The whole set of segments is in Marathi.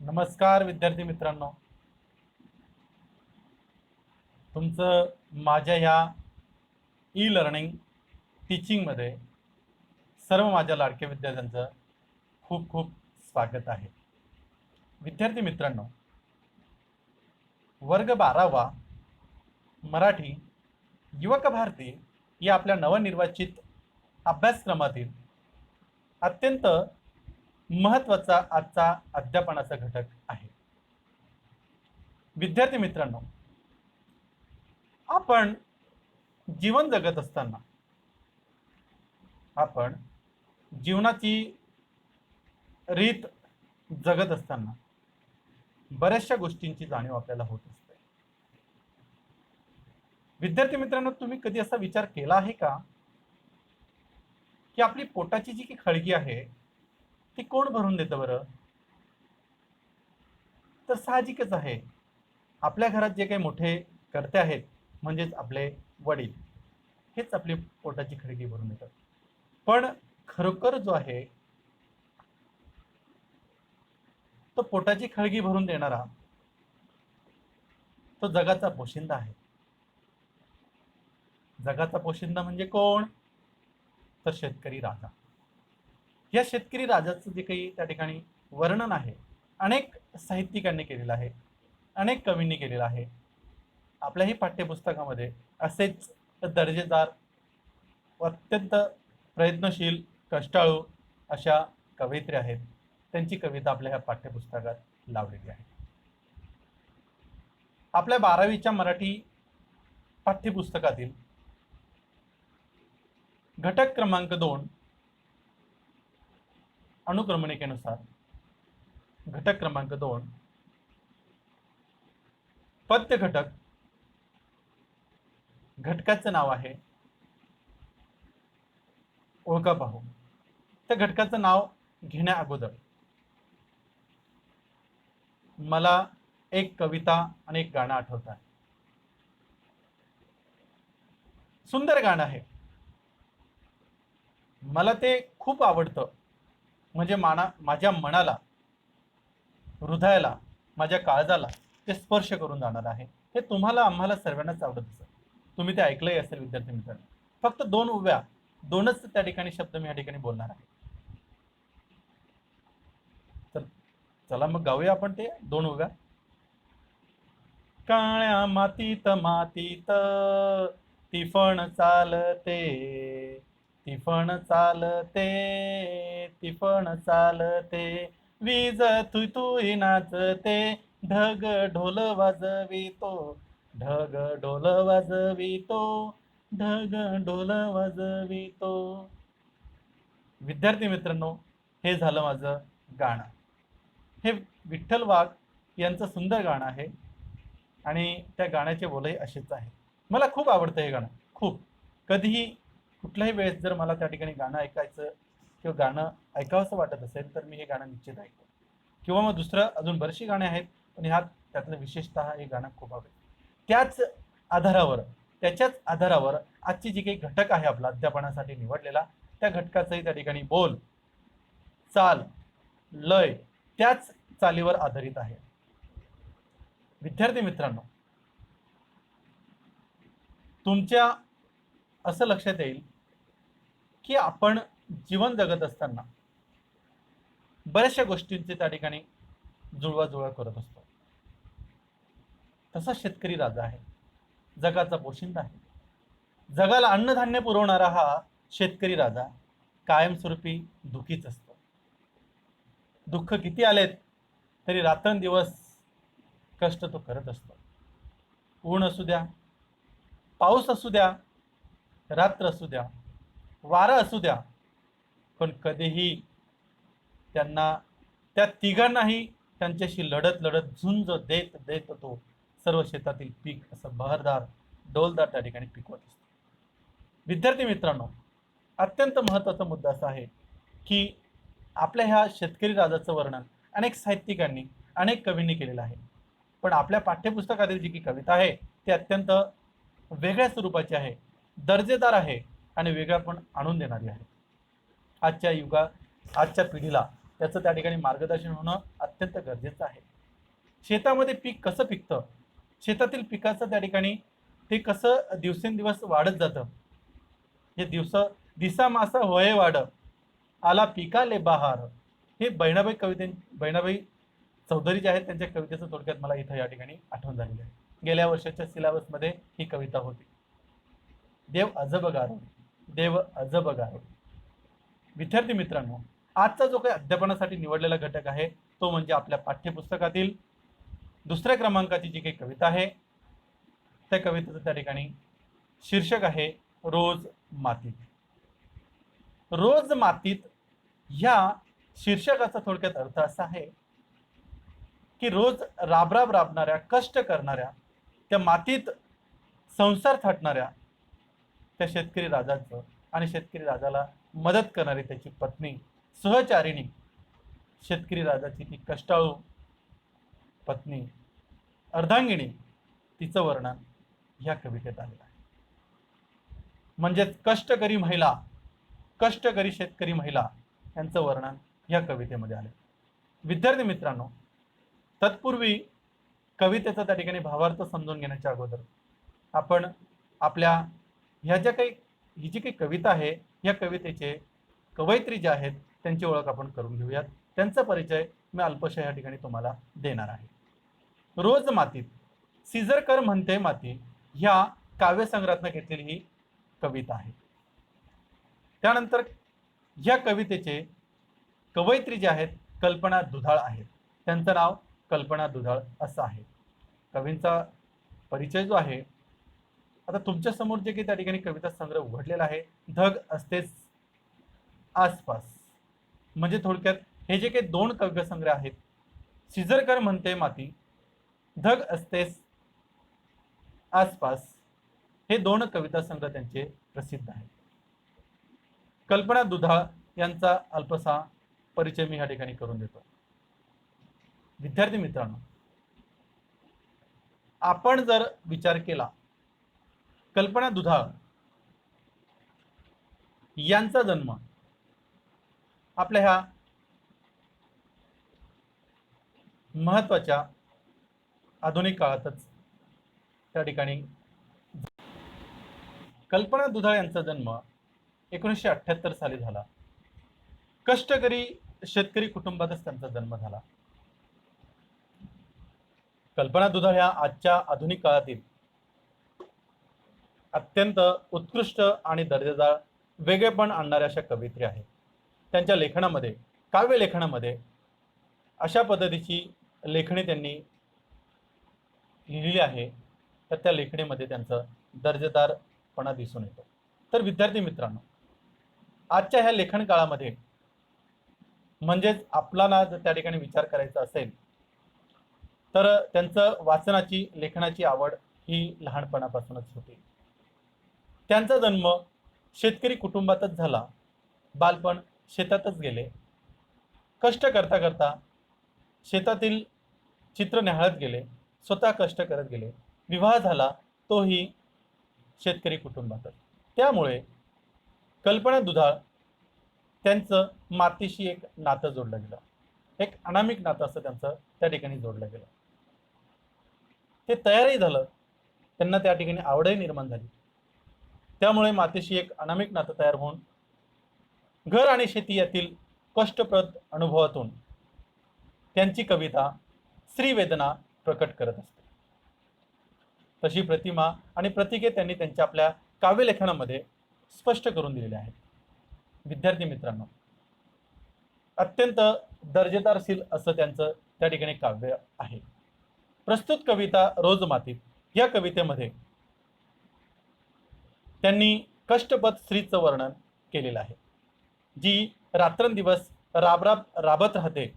नमस्कार विद्यार्थी मित्रांनो, तुमचं माझ्या ह्या ई लर्निंग टीचिंगमध्ये सर्व माझ्या लाडक्या विद्यार्थ्यांचं खूप खूप स्वागत आहे. विद्यार्थी मित्रांनो, वर्ग 12वा मराठी युवक भारती या आपल्या नवनिर्वाचित अभ्यासक्रमातील अत्यंत महत्त्वाचा आजचा अध्यापनाचा घटक आहे. विद्यार्थी मित्रांनो, आपण जीवन जगत असताना आपण जीवनाची रीत जगत असताना बऱ्याचशा गोष्टींची जाणीव आपल्याला होत असते. विद्यार्थी मित्रांनो, तुम्ही कधी असा विचार केला आहे का की आपली पोटाची जी की खळगी आहे ती कोण भरून देतं बरं? तर साहजिकच आहे, आपल्या घरात जे काही मोठे कर्ते आहेत म्हणजेच आपले वडील हेच आपली पोटाची खळगी भरून देतात. पण खरोखर जो आहे तो पोटाची खळगी भरून देणारा तो जगाचा पोशिंदा आहे. जगाचा पोशिंदा म्हणजे कोण? तर शेतकरी राजा. या शेतकरी राजाचं जे काही त्या ठिकाणी वर्णन आहे अनेक साहित्यिकांनी केलेलं आहे, अनेक कवींनी केलेलं आहे. आपल्याही पाठ्यपुस्तकामध्ये असेच दर्जेदार व अत्यंत प्रयत्नशील कष्टाळू अशा कवयित्री आहेत. त्यांची कविता आपल्या ह्या पाठ्यपुस्तकात लावलेली आहे. आपल्या 12वीच्या मराठी पाठ्यपुस्तकातील घटक क्रमांक 2 अनुक्रमणिकेनुसार घटक क्रमांक 2 पद्य घटक घटकाचं नाव आहे ओळखा पाहू. त्या घटकाचं नाव घेण्या अगोदर मला एक कविता आणि एक गाणं आठवत आहे. सुंदर गाणं आहे, मला ते खूप आवडतं. म्हणजे माझ्या मनाला, हृदयाला, माझ्या काळजाला ते स्पर्श करून जाणार आहे. हे तुम्हाला आम्हाला सर्वांनाच आवडत असेल, तुम्ही ते ऐकलंही असेल. विद्यार्थी मित्रांनो, फक्त दोनच त्या ठिकाणी शब्द मी या ठिकाणी बोलणार आहे. तर चला मग गाऊया आपण ते 2 उभ्या. काळ्या मातीत मातीत तिफण चालते, तिफण चालते, तिफण चालते, वीज तुई नाचते, ढग ढोल वाजवितो, ढग ढोल वाजवितो, ढग ढोल वाजवितो. विद्यार्थी मित्रांनो, हे झालं माझं गाणं. हे विठ्ठल वाघ यांचं सुंदर गाणं आहे आणि त्या गाण्याचे बोलही असेच आहे. मला खूप आवडतं हे गाणं, खूप. कधीही कुठल्याही वेळेस जर मला त्या ठिकाणी गाणं ऐकायचं किंवा गाणं ऐकावंसं वाटत असेल तर मी हे गाणं निश्चित ऐकतो. किंवा मग दुसरं अजून बरीचशी गाणी आहेत, पण त्यातलं विशेषतः हे गाणं खूप आवडतं. त्याच्याच आधारावर आजची जी काही घटक आहे आपला अध्यापनासाठी निवडलेला, त्या घटकाचंही त्या ठिकाणी बोल, चाल, लय त्याच चालीवर आधारित आहे. विद्यार्थी मित्रांनो, तुमच्या असं लक्षात येईल की आपण जीवन जगत असताना बऱ्याचशा गोष्टींचे त्या ठिकाणी जुळवाजुळव करत असतो. तसा शेतकरी राजा आहे, जगाचा पोशिंदा आहे. जगाला अन्नधान्य पुरवणारा हा शेतकरी राजा कायमस्वरूपी दुःखीच असतो. दुःख किती आलेत तरी रात्रंदिवस कष्ट तो करत असतो. ऊन असू द्या, पाऊस असू द्या, रात्र असू द्या, वारं असू द्या, पण कधीही त्या तिघांनाही त्यांच्याशी लढत लढत झुंज देत देत तो सर्व शेतातील पीक असं बहरदार डौलदार त्या ठिकाणी पिकवत असतो. विद्यार्थी मित्रांनो, अत्यंत महत्त्वाचा मुद्दा असा आहे की आपल्या ह्या शेतकरी राजाचं वर्णन अनेक साहित्यिकांनी, अनेक कवींनी केलेलं आहे. पण आपल्या पाठ्यपुस्तकातील जी की कविता आहे ती अत्यंत वेगळ्या स्वरूपाची आहे, दर्जेदार आहे आणि वेगळा पण आणून देणारी आहे. आजच्या पिढीला त्याचं त्या ठिकाणी मार्गदर्शन होणं अत्यंत गरजेचं आहे. शेतामध्ये पीक कसं पिकतं, शेतातील पिकाचं त्या ठिकाणी ते कसं दिवसेंदिवस वाढत जातं, हे दिसा मासा होय वाढ आला पिकाले बहार, हे बहिणाबाई चौधरी जे आहेत त्यांच्या कवितेचं थोडक्यात मला इथं या ठिकाणी आठवण झालेली आहे. गेल्या वर्षाच्या सिलेबसमध्ये ही कविता होती. देव अजब गारोडी, देव अजब गारोडी. विद्यार्थी मित्रांनो, आजचा जो काही अध्यापनासाठी निवडलेला घटक आहे तो म्हणजे आपल्या पाठ्यपुस्तकातील दुसऱ्या क्रमांकाची जी काही कविता आहे त्या कवितेचं त्या ठिकाणी शीर्षक आहे रोज मातीत. रोज मातीत ह्या शीर्षकाचा थोडक्यात अर्थ असा आहे की रोज राबणाऱ्या, कष्ट करणाऱ्या, त्या मातीत संसार थाटणाऱ्या त्या शेतकरी राजाचं आणि शेतकरी राजाला मदत करणारी त्याची पत्नी, सहचारिणी, शेतकरी राजाची ती कष्टाळू पत्नी, अर्धांगिणी, तिचं वर्णन ह्या कवितेत आलेलं आहे. म्हणजेच कष्टकरी महिला, कष्टकरी शेतकरी महिला यांचं वर्णन या कवितेमध्ये आले. विद्यार्थी मित्रांनो, तत्पूर्वी कवितेचा त्या ठिकाणी भावार्थ समजून घेण्याच्या अगोदर आपण आपल्या ही जी काही कविता आहे या कवितेचे कवयित्री जे आहेत त्यांची ओळख आपण करून घेऊयात. त्यांचा परिचय मी अल्पशा या ठिकाणी तुम्हाला देणार आहे. रोज मातीत, सिजरकर म्हणते माती ह्या काव्यसंग्रहातून घेतलेली ही कविता आहे. त्यानंतर या कवितेचे कवयित्री जे आहेत कल्पना दुधाळ आहेत. त्यांचं नाव कल्पना दुधाळ असं आहे. कवींचा परिचय जो आहे, आता तुमच्या समोर जे काही त्या ठिकाणी कविता संग्रह उघडलेला आहे, धग असतेच आसपास, म्हणजे थोडक्यात हे जे काही दोन काव्यसंग्रह आहेत, सिजरकर म्हणते माती, धग असतेस आसपास, हे दोन कविता संग्रह त्यांचे प्रसिद्ध आहेत. कल्पना दुधाळ यांचा अल्पसा परिचय मी या ठिकाणी करून देतो. विद्यार्थी मित्रांनो, आपण जर विचार केला, कल्पना दुधाळ यांचा जन्म आपल्या ह्या महत्वाच्या आधुनिक काळातच त्या ठिकाणी, कल्पना दुधाळ यांचा जन्म 1978 साली झाला. कष्टकरी शेतकरी कुटुंबातच त्यांचा जन्म झाला. कल्पना दुधाळ ह्या आजच्या आधुनिक काळातील अत्यंत उत्कृष्ट आणि दर्जेदार वेगळेपण आणणाऱ्या अशा कवयित्री आहेत. त्यांच्या लेखनामध्ये, काव्य लेखनामध्ये अशा पद्धतीची लेखणी त्यांनी लिहिली आहे, तर त्या लेखणीमध्ये त्यांचं दर्जेदारपणा दिसून येतो. तर विद्यार्थी मित्रांनो, आजच्या ह्या लेखन काळामध्ये म्हणजेच आपल्याला जर त्या ठिकाणी विचार करायचा असेल तर त्यांचं वाचनाची, लेखनाची आवड ही लहानपणापासूनच होती. त्यांचा जन्म शेतकरी कुटुंबातच झाला. बालपण शेतातच गेले. कष्ट करता करता शेतातील चित्र निहाळत गेले, स्वतः कष्ट करत गेले. विवाह झाला, तोही शेतकरी कुटुंबातच. त्यामुळे कल्पना दुधाळ त्यांचं मातीशी एक नातं जोडलं गेलं, एक अनामिक नातं असं त्यांचं त्या ठिकाणी जोडलं गेलं. ते तयारही झालं, त्यांना त्या ठिकाणी आवडही निर्माण झाली. त्यामुळे मातीशी एक अनामिक नातं तयार होऊन घर आणि शेती यातील कष्टप्रद अनुभवातून त्यांची कविता श्रीवेदना प्रकट करत असते. तशी प्रतिमा आणि प्रतीके त्यांनी त्यांच्या आपल्या काव्यलेखनामध्ये स्पष्ट करून दिलेले आहेत. विद्यार्थी मित्रांनो, अत्यंत दर्जेदारशील असं त्यांचं त्या ठिकाणी काव्य आहे. प्रस्तुत कविता रोज मातीत या कवितेमध्ये त्यांनी कष्टपद स्त्रीचं वर्णन केलेलं आहे, जी रात्रंदिवस राबत राहते.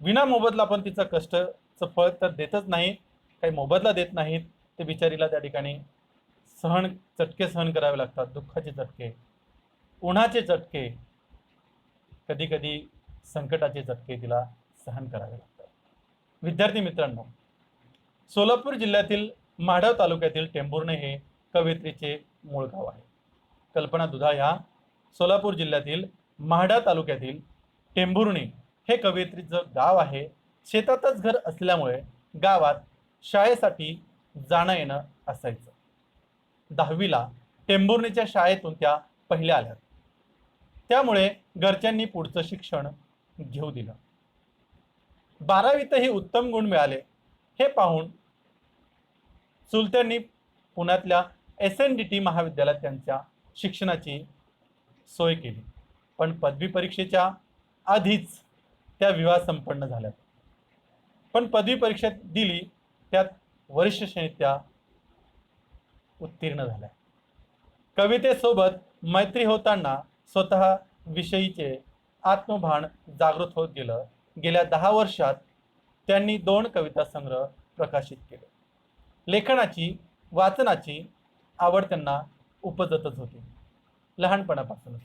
विना मोबदला पण तिचं कष्टाचं फळ तर देतच नाही, काही मोबदला देत नाहीत. ते बिचारीला त्या ठिकाणी चटके सहन करावे लागतात, दुःखाचे चटके, उन्हाचे चटके, कधी कधी संकटाचे चटके तिला सहन करावे लागतात. विद्यार्थी मित्रांनो, सोलापूर जिल्ह्यातील माढव तालुक्यातील टेंभुर्णे हे कवयित्रीचे मूळ गाव आहे. कल्पना दुधाळ ह्या सोलापूर जिल्ह्यातील माढा तालुक्यातील टेंभुर्णी हे कवयित्रीचं गाव आहे. शेतातच घर असल्यामुळे गावात शाळेसाठी जाणं येणं असायचं. 10वीला टेंभुर्णीच्या शाळेतून त्या पहिल्या आल्या. त्यामुळे घरच्यांनी पुढचं शिक्षण घेऊ दिलं. 12वीतही उत्तम गुण मिळाले हे पाहून चुलत्यांनी पुण्यातल्या SNDT महाविद्यालयात त्यांच्या शिक्षणाची सोय केली. पण पदवी परीक्षेच्या आधीच त्या विवाह संपन्न झाल्या. पण पदवी परीक्षा दिली त्यात वरिष्ठ श्रेणीत त्या उत्तीर्ण झाल्या. कवितेसोबत मैत्री होताना स्वतः विषयीचे आत्मभान जागृत होत गेलं. गेल्या 10 वर्षात त्यांनी 2 कविता संग्रह प्रकाशित केले. लेखनाची वाचनाची आवड त्यांना उपजतच होती लहानपणापासूनच.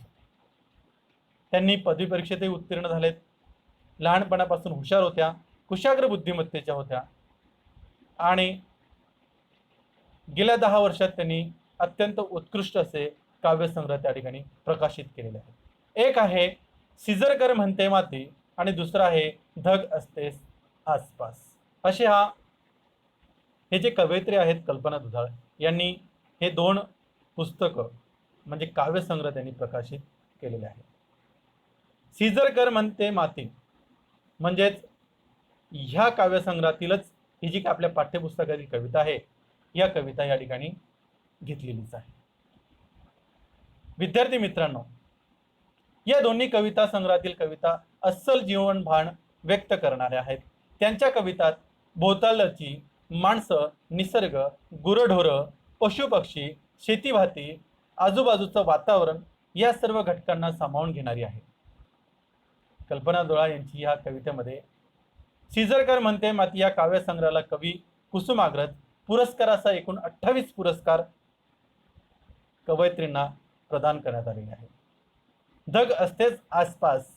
त्यांनी पदवी परीक्षेतही उत्तीर्ण झालेत. लहानपणापासून हुशार होत्या, कुशाग्र बुद्धिमत्तेच्या होत्या आणि गेल्या 10 वर्षात त्यांनी अत्यंत उत्कृष्ट असे काव्यसंग्रह त्या ठिकाणी प्रकाशित केलेले आहेत. एक आहे सिजरकर म्हणते माती आणि दुसरा आहे धग असतेस आसपास. असे हे जे कवयित्री आहेत कल्पना दुधाळ यांनी हे 2 पुस्तकं म्हणजे काव्यसंग्रह त्यांनी प्रकाशित केलेले आहेत. सिजरकर म्हणते माती म्हणजेच ह्या काव्यसंग्रहातीलच ही जी आपल्या पाठ्यपुस्तकातील कविता आहे या कविता या ठिकाणी घेतलेलीच आहे. विद्यार्थी मित्रांनो, या दोन्ही कविता संग्रहातील कविता अस्सल जीवनभान व्यक्त करणाऱ्या आहेत. त्यांच्या कवितात भोवतालची माणसं, निसर्ग, गुरढोरं, पशुपक्षी, शेतीभाती, आजूबाजूचं वातावरण या सर्व घटकांना सामावून घेणारी आहे. कल्पना दुधाळ यांची या कवितेमध्ये सिजरकर म्हणते माती या काव्यसंग्रहाला कवी कुसुमाग्रज पुरस्कारासह एकूण 28 पुरस्कार कवयित्रींना प्रदान करण्यात आलेले आहेत. धग असतेच आसपास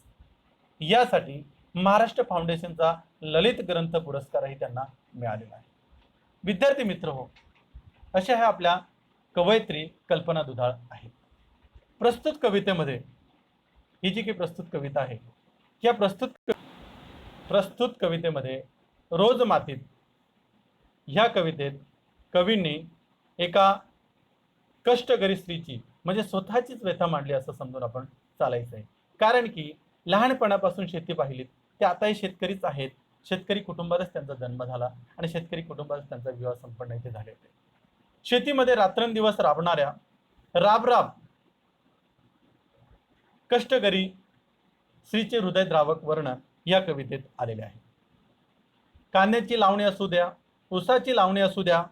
यासाठी महाराष्ट्र फाउंडेशनचा ललित ग्रंथ पुरस्कारही त्यांना मिळालेला आहे. विद्यार्थी मित्र हो, अशा ह्या आपल्या कवयित्री कल्पना दुधाळ आहेत. प्रस्तुत कवितेमध्ये ही जी काही प्रस्तुत कविता आहे या प्रस्तुत कवितेमध्ये रोज मातीत ह्या कवितेत कवींनी एका कष्टकरी स्त्रीची म्हणजे स्वतःचीच व्यथा मांडली असं समजून आपण चालायचं आहे. कारण की लहानपणापासून शेती पाहिलीत ते आताही शेतकरीच आहेत. शेतकरी कुटुंबातच त्यांचा जन्म झाला आणि शेतकरी कुटुंबातच त्यांचा विवाह संपन्न इथे झाले होते. शेतीमध्ये रात्रंदिवस राबणाऱ्या राब कष्टकरी स्त्रीचे हृदयद्रावक वर्णन या कवितेत आलेले आहे. कांद्याची लावणी असू द्या, ऊसाची लावणी असू द्या,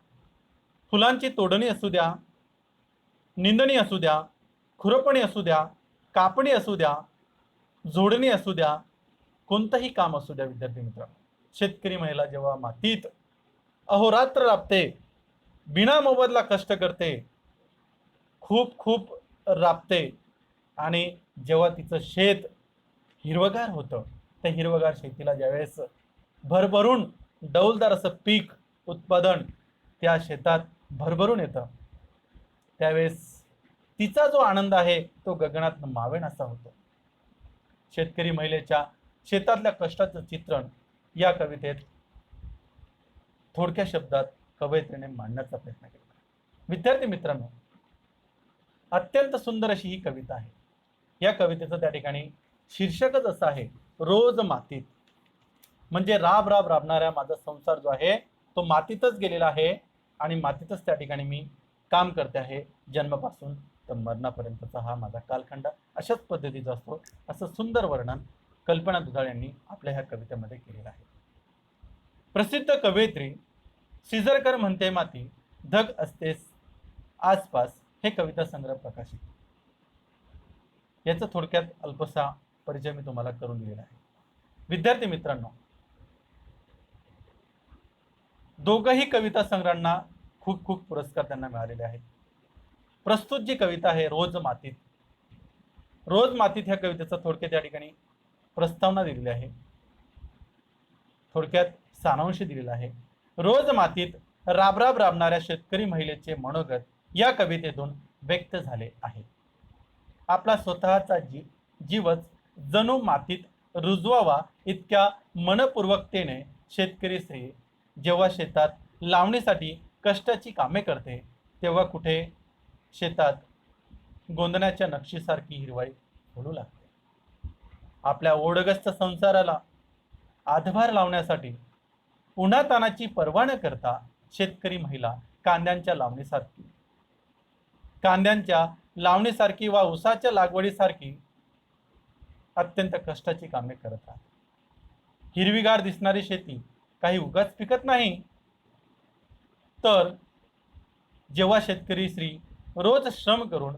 फुलांची तोडणी असू द्या, निंदणी असू द्या, खुरपणी असू द्या, कापणी असू द्या, जोडणी असू द्या, कोणतंही काम असू द्या विद्यार्थी मित्र, शेतकरी महिला जेव्हा मातीत अहोरात्र राबते, बिना मोबदला कष्ट करते, खूप खूप राबते आणि जेव्हा तिचं शेत हिरवगार होतं त्या हिरवगार शेतीला ज्यावेळेस भरभरून डौलदार असं पीक उत्पादन त्या शेतात भरभरून येतं त्यावेळेस तिचा जो आनंद आहे तो गगनात मावेन असा होतो. शेतकरी महिलेच्या शेतातल्या कष्टाचं चित्रण या कवितेत थोडक्या शब्दात कवयित्रीने मांडण्याचा प्रयत्न केला. विद्यार्थी मित्रांनो, अत्यंत सुंदर अशी ही कविता आहे. या कवितेचं त्या ठिकाणी शीर्षकच असं आहे रोज मातीत. म्हणजे राबणाऱ्या माझा संसार जो आहे तो मातीतच गेलेला आहे आणि मातीतच त्या ठिकाणी मी काम करते आहे. जन्मापासून तर मरणापर्यंतचा हा माझा कालखंड अशाच पद्धतीचा असतो असं सुंदर वर्णन कल्पना दुधाळ यांनी आपल्या ह्या कवितेमध्ये केलेलं आहे. प्रसिद्ध कवयित्री सिजरकर म्हणते माती, धग असतेस आसपास हे कविता संग्रह प्रकाशित. याचा थोडक्यात अल्पसा परिचय मी तुम्हाला करून दिलेला आहे. विद्यार्थी मित्रांनो, दोघही कविता संग्रहांना खूप खूप पुरस्कार त्यांना मिळालेले आहेत. प्रस्तुत जी कविता आहे रोज मातीत ह्या कवितेचा थोडक्यात या ठिकाणी प्रस्तावना दिलेली आहे, थोडक्यात सारांश दिलेला आहे. रोज मातीत राबणाऱ्या शेतकरी महिलेचे मनोगत या कवितेतून व्यक्त झाले आहे. आपला स्वतःचा जीवच जणू मातीत रुजवावा इतक्या मनपूर्वकतेने शेतकरी स्त्री जेव्हा शेतात लावणीसाठी कष्टाची कामे करते तेव्हा कुठे शेतात गोंधण्याच्या नक्षीसारखी हिरवाई फुलू लागते. आपल्या ओढगस्त संसाराला आधार लावण्यासाठी उन्हातानाची पर्वा न करता शेतकरी महिला कांद्यांच्या लावणीसारखी वा ऊसाच्या लागवडीसारखी अत्यंत कष्टाची कामे करत राहतात. हिरवीगार दिसणारी शेती काही उगाच पिकत नाही, तर जेव्हा शेतकरी स्त्री रोज श्रम करून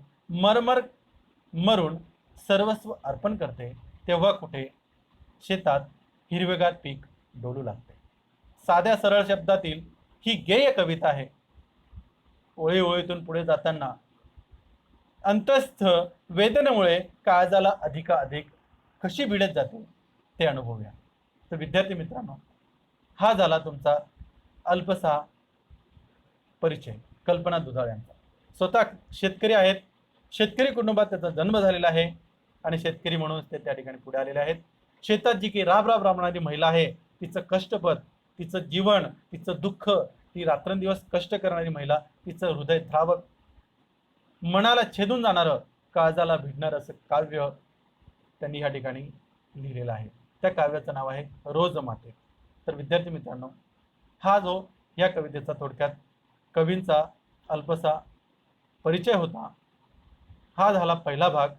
मरून सर्वस्व अर्पण करते तेव्हा कुठे शेतात हिरवेगार पीक डोलू लागते. साध्या सरळ शब्दातील ही गेय कविता आहे. ओळी ओळीतून पुढे जाताना अंतस्थ वेदनेमुळे काळजाला अधिकाधिक कशी भिडत जाते ते अनुभवूया. तर विद्यार्थी मित्रांनो, हा झाला तुमचा अल्पसा परिचय कल्पना दुधाळ यांचा. स्वतः शेतकरी आहेत, शेतकरी कुटुंबात त्याचा जन्म झालेला आहे आणि शेतकरी म्हणून ते त्या ठिकाणी पुढे आलेले आहेत. शेतात जी की राब राबणारी महिला आहे, तिचं कष्टपद, तिचं जीवन, तिचं दुःख, ती रात्रंदिवस कष्ट करणारी महिला, तिचं हृदय द्रावक, मनाला छेदून जाणारं, काळजाला भिडणारं असं काव्य त्यांनी ह्या ठिकाणी लिहिलेलं आहे. त्या काव्याचं नाव आहे रोज माते. तर विद्यार्थी मित्रांनो, हा जो या कवितेचा थोडक्यात कवींचा अल्पसा परिचय होता, हा झाला पहिला भाग.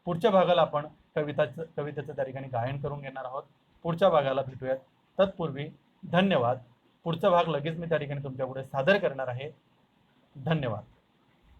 पुढच्या भागाला आपण कवितेचं त्या ठिकाणी गायन करून घेणार आहोत. पुढच्या भागाला भेटूयात. तत्पूर्वी धन्यवाद. पुढचा भाग लगेच मी त्या ठिकाणी तुमच्यापुढे सादर करणार आहे. धन्यवाद.